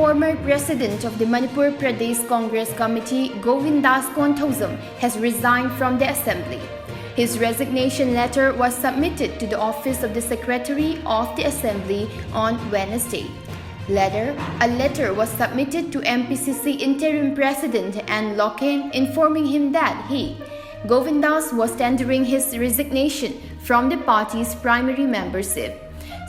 former president of the Manipur Pradesh Congress Committee, Govindas Konthozam, has resigned from the assembly. His resignation letter was submitted to the office of the Secretary of the Assembly on Wednesday. A letter was submitted to MPCC Interim President Ann Loken informing him that Govindas, was tendering his resignation from the party's primary membership.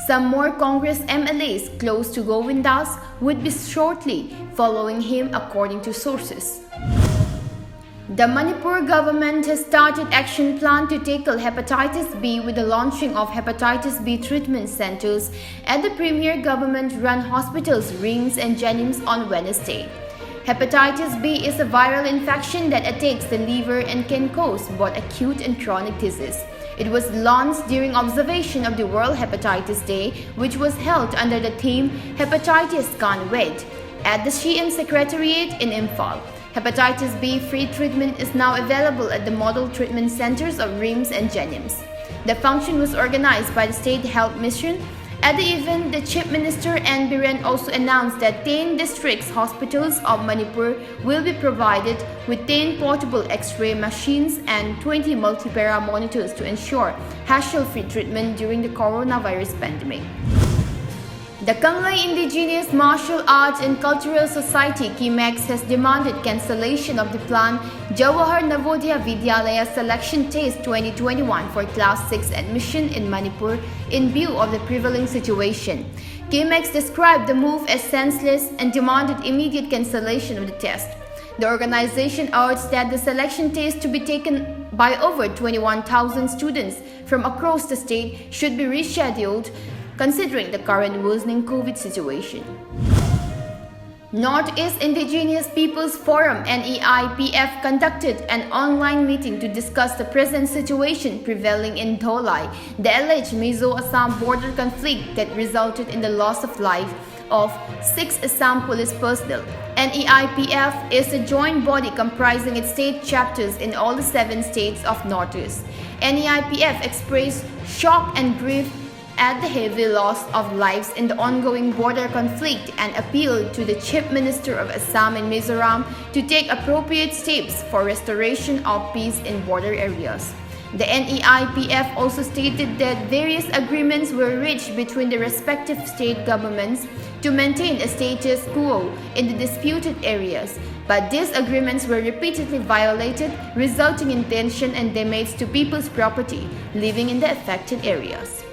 Some more Congress MLAs close to Govindas would be shortly following him, according to sources. The Manipur government has started action plan to tackle hepatitis B with the launching of hepatitis B treatment centers at the premier government-run hospitals RIMS and Jennings on Wednesday. Hepatitis B is a viral infection that attacks the liver and can cause both acute and chronic disease. It was launched during observation of the World Hepatitis Day, which was held under the theme Hepatitis Gone Wed at the CM Secretariat in Imphal. Hepatitis B free treatment is now available at the model treatment centers of RIMS and Jennings. The function was organized by the State Health Mission. At the event, the Chief Minister N. Biren also announced that 10 district hospitals of Manipur will be provided with 10 portable X-ray machines and 20 multipara monitors to ensure hassle-free treatment during the coronavirus pandemic. The Kanglai Indigenous Martial Arts and Cultural Society KIMEX has demanded cancellation of the planned Jawahar Navodaya Vidyalaya Selection Test 2021 for Class 6 admission in Manipur in view of the prevailing situation. KIMEX described the move as senseless and demanded immediate cancellation of the test. The organization urged that the selection test to be taken by over 21,000 students from across the state should be rescheduled considering the current worsening COVID situation. Northeast Indigenous Peoples Forum NEIPF conducted an online meeting to discuss the present situation prevailing in Dholai, the alleged Mizo-Assam border conflict that resulted in the loss of life of 6 Assam police personnel. NEIPF is a joint body comprising its state chapters in all the 7 states of Northeast. NEIPF expressed shock and grief at the heavy loss of lives in the ongoing border conflict and appealed to the Chief Minister of Assam and Mizoram to take appropriate steps for restoration of peace in border areas. The NEIPF also stated that various agreements were reached between the respective state governments to maintain a status quo in the disputed areas, but these agreements were repeatedly violated, resulting in tension and damage to people's property living in the affected areas.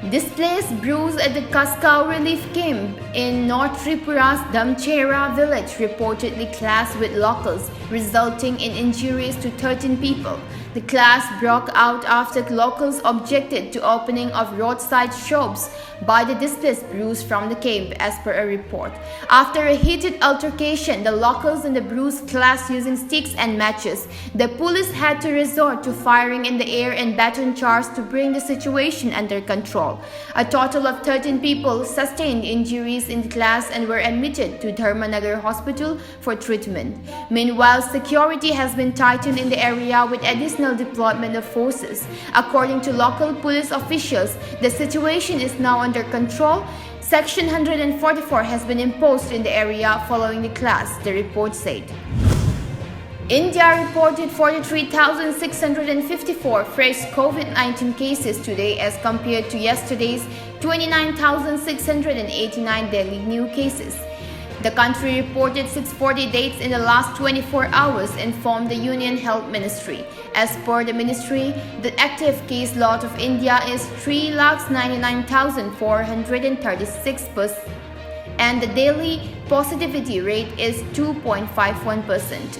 Displaced Brus at the Kaskau relief camp in North Tripura's Damchera village reportedly clashed with locals, resulting in injuries to 13 people. The clash broke out after locals objected to opening of roadside shops by the displaced Brus from the camp, as per a report. After a heated altercation, the locals and the Brus clashed using sticks and matches. The police had to resort to firing in the air and baton charge to bring the situation under control. A total of 13 people sustained injuries in the clash and were admitted to Dharmanagar Hospital for treatment. Meanwhile, security has been tightened in the area with additional deployment of forces. According to local police officials, the situation is now under control. Section 144 has been imposed in the area following the clash, the report said. India reported 43,654 fresh COVID-19 cases today as compared to yesterday's 29,689 daily new cases. The country reported 640 deaths in the last 24 hours, informed the Union Health Ministry. As per the ministry, the active case lot of India is 399,436 and the daily positivity rate is 2.51%.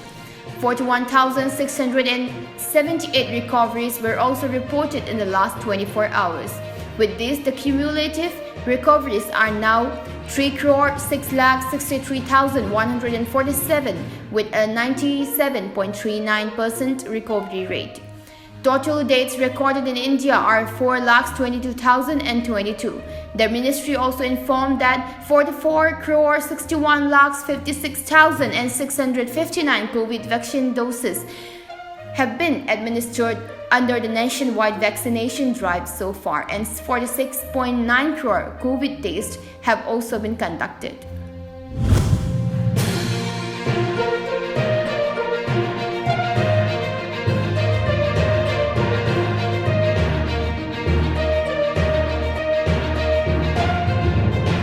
41,678 recoveries were also reported in the last 24 hours. With this, the cumulative recoveries are now 3,663,147 with a 97.39% recovery rate. Total deaths recorded in India are 4,22,022. The ministry also informed that 44,61,56,659 COVID vaccine doses have been administered under the nationwide vaccination drive so far, and 46.9 crore COVID tests have also been conducted.